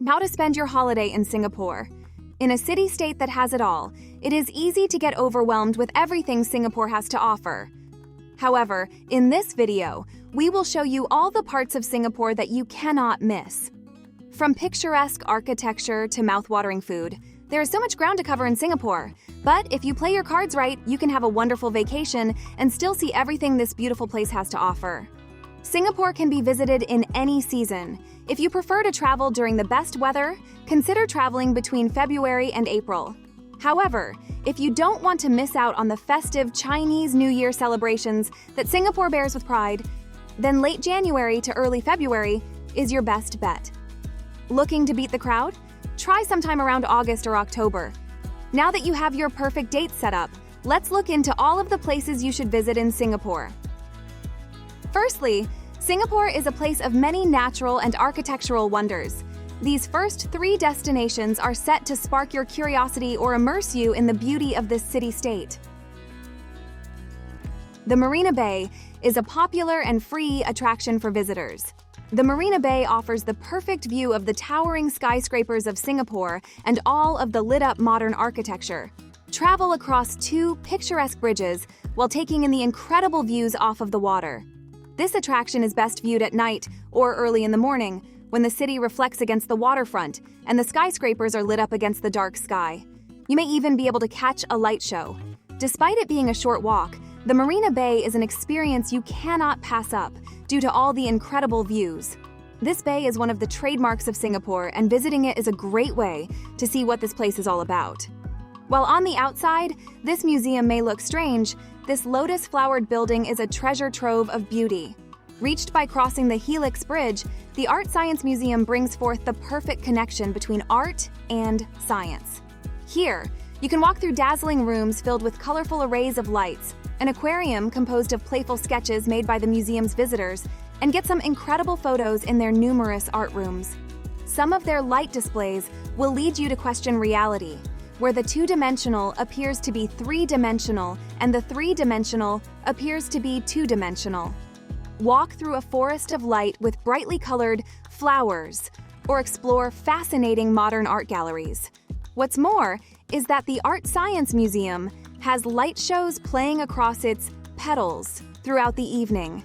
How to spend your holiday in Singapore. In a city-state that has it all, it is easy to get overwhelmed with everything Singapore has to offer. However, in this video, we will show you all the parts of Singapore that you cannot miss. From picturesque architecture to mouth-watering food, there is so much ground to cover in Singapore. But if you play your cards right, you can have a wonderful vacation and still see everything this beautiful place has to offer. Singapore can be visited in any season. If you prefer to travel during the best weather, consider traveling between February and April. However, if you don't want to miss out on the festive Chinese New Year celebrations that Singapore bears with pride, then late January to early February is your best bet. Looking to beat the crowd? Try sometime around August or October. Now that you have your perfect date set up, let's look into all of the places you should visit in Singapore. Firstly, Singapore is a place of many natural and architectural wonders. These first 3 destinations are set to spark your curiosity or immerse you in the beauty of this city-state. The Marina Bay is a popular and free attraction for visitors. The Marina Bay offers the perfect view of the towering skyscrapers of Singapore and all of the lit-up modern architecture. Travel across 2 picturesque bridges while taking in the incredible views off of the water. This attraction is best viewed at night or early in the morning, when the city reflects against the waterfront and the skyscrapers are lit up against the dark sky. You may even be able to catch a light show. Despite it being a short walk, the Marina Bay is an experience you cannot pass up due to all the incredible views. This bay is one of the trademarks of Singapore, and visiting it is a great way to see what this place is all about. While on the outside, this museum may look strange, this lotus-flowered building is a treasure trove of beauty. Reached by crossing the Helix Bridge, the Art Science Museum brings forth the perfect connection between art and science. Here, you can walk through dazzling rooms filled with colorful arrays of lights, an aquarium composed of playful sketches made by the museum's visitors, and get some incredible photos in their numerous art rooms. Some of their light displays will lead you to question reality, where the 2-dimensional appears to be 3-dimensional and the 3-dimensional appears to be 2-dimensional. Walk through a forest of light with brightly colored flowers, or explore fascinating modern art galleries. What's more is that the Art Science Museum has light shows playing across its petals throughout the evening.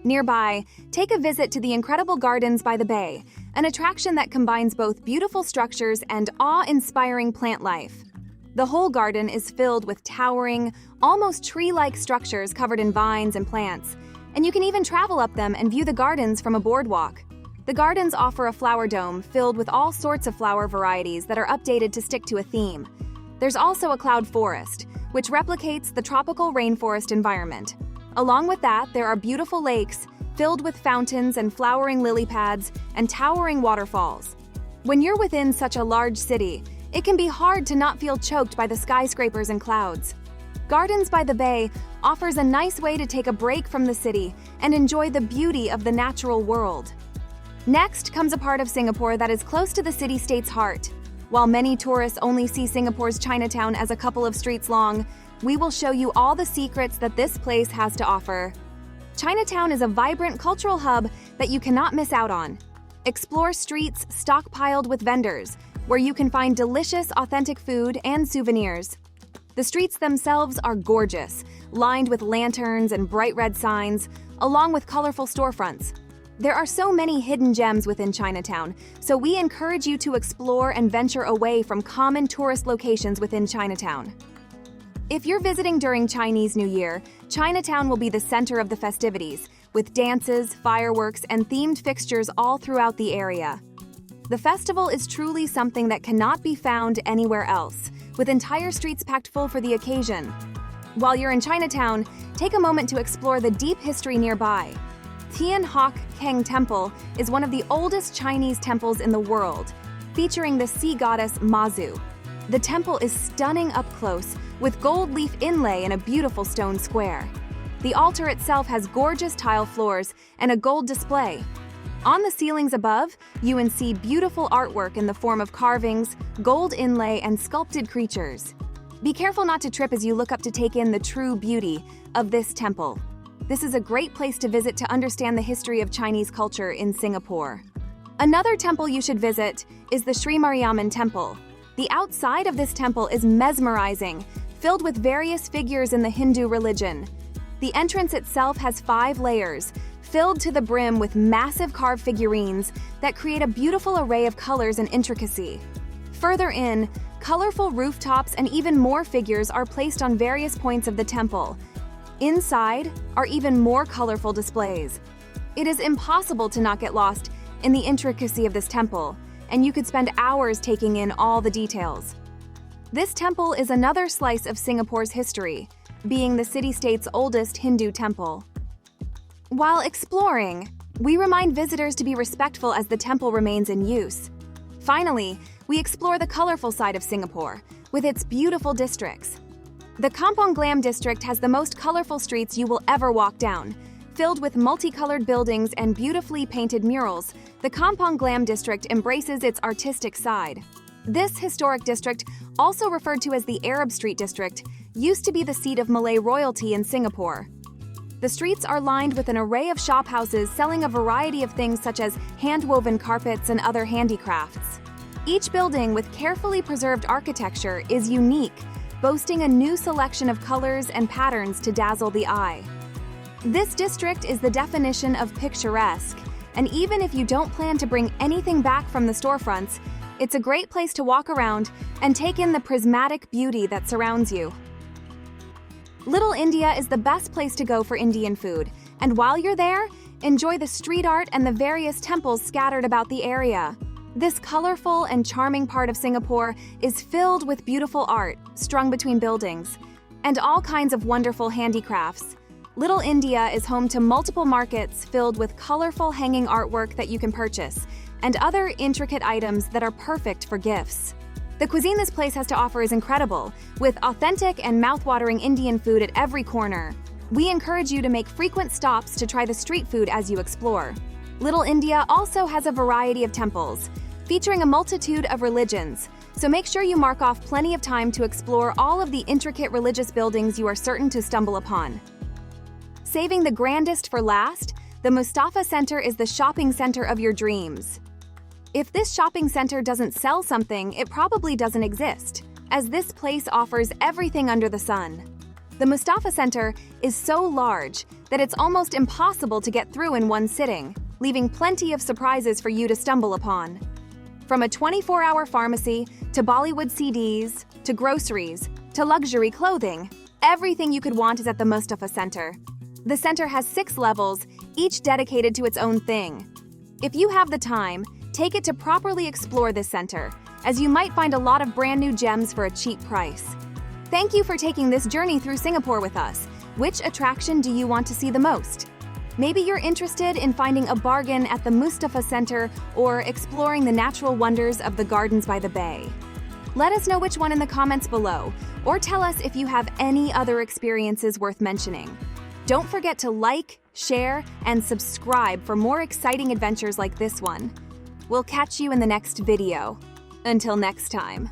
Nearby, take a visit to the incredible Gardens by the Bay, an attraction that combines both beautiful structures and awe-inspiring plant life. The whole garden is filled with towering, almost tree-like structures covered in vines and plants, and you can even travel up them and view the gardens from a boardwalk. The gardens offer a flower dome filled with all sorts of flower varieties that are updated to stick to a theme. There's also a cloud forest, which replicates the tropical rainforest environment. Along with that, there are beautiful lakes filled with fountains and flowering lily pads and towering waterfalls. When you're within such a large city, it can be hard to not feel choked by the skyscrapers and clouds. Gardens by the Bay offers a nice way to take a break from the city and enjoy the beauty of the natural world. Next comes a part of Singapore that is close to the city-state's heart. While many tourists only see Singapore's Chinatown as a couple of streets long, we will show you all the secrets that this place has to offer. Chinatown is a vibrant cultural hub that you cannot miss out on. Explore streets stockpiled with vendors, where you can find delicious, authentic food and souvenirs. The streets themselves are gorgeous, lined with lanterns and bright red signs, along with colorful storefronts. There are so many hidden gems within Chinatown, so we encourage you to explore and venture away from common tourist locations within Chinatown. If you're visiting during Chinese New Year, Chinatown will be the center of the festivities, with dances, fireworks, and themed fixtures all throughout the area. The festival is truly something that cannot be found anywhere else, with entire streets packed full for the occasion. While you're in Chinatown, take a moment to explore the deep history nearby. Tian Hock Keng Temple is one of the oldest Chinese temples in the world, featuring the sea goddess Mazu. The temple is stunning up close, with gold leaf inlay in a beautiful stone square. The altar itself has gorgeous tile floors and a gold display. On the ceilings above, you can see beautiful artwork in the form of carvings, gold inlay, and sculpted creatures. Be careful not to trip as you look up to take in the true beauty of this temple. This is a great place to visit to understand the history of Chinese culture in Singapore. Another temple you should visit is the Sri Mariamman Temple. The outside of this temple is mesmerizing, filled with various figures in the Hindu religion. The entrance itself has 5 layers, filled to the brim with massive carved figurines that create a beautiful array of colors and intricacy. Further in, colorful rooftops and even more figures are placed on various points of the temple. Inside are even more colorful displays. It is impossible to not get lost in the intricacy of this temple, and you could spend hours taking in all the details. This temple is another slice of Singapore's history, being the city-state's oldest Hindu temple. While exploring, we remind visitors to be respectful as the temple remains in use. Finally, we explore the colorful side of Singapore, with its beautiful districts. The Kampong Glam district has the most colorful streets you will ever walk down. Filled with multicolored buildings and beautifully painted murals, the Kampong Glam district embraces its artistic side. This historic district, also referred to as the Arab Street District, used to be the seat of Malay royalty in Singapore. The streets are lined with an array of shophouses selling a variety of things such as hand-woven carpets and other handicrafts. Each building with carefully preserved architecture is unique, boasting a new selection of colors and patterns to dazzle the eye. This district is the definition of picturesque, and even if you don't plan to bring anything back from the storefronts, it's a great place to walk around and take in the prismatic beauty that surrounds you. Little India is the best place to go for Indian food, and while you're there, enjoy the street art and the various temples scattered about the area. This colorful and charming part of Singapore is filled with beautiful art strung between buildings, and all kinds of wonderful handicrafts. Little India is home to multiple markets filled with colorful hanging artwork that you can purchase, and other intricate items that are perfect for gifts. The cuisine this place has to offer is incredible, with authentic and mouth-watering Indian food at every corner. We encourage you to make frequent stops to try the street food as you explore. Little India also has a variety of temples, featuring a multitude of religions, so make sure you mark off plenty of time to explore all of the intricate religious buildings you are certain to stumble upon. Saving the grandest for last, the Mustafa Center is the shopping center of your dreams. If this shopping center doesn't sell something, it probably doesn't exist, as this place offers everything under the sun. The Mustafa Center is so large that it's almost impossible to get through in one sitting, leaving plenty of surprises for you to stumble upon. From a 24-hour pharmacy, to Bollywood CDs, to groceries, to luxury clothing, everything you could want is at the Mustafa Center. The center has 6 levels, each dedicated to its own thing. If you have the time, take it to properly explore this center, as you might find a lot of brand new gems for a cheap price. Thank you for taking this journey through Singapore with us. Which attraction do you want to see the most? Maybe you're interested in finding a bargain at the Mustafa Center or exploring the natural wonders of the Gardens by the Bay. Let us know which one in the comments below, or tell us if you have any other experiences worth mentioning. Don't forget to like, share, and subscribe for more exciting adventures like this one. We'll catch you in the next video. Until next time.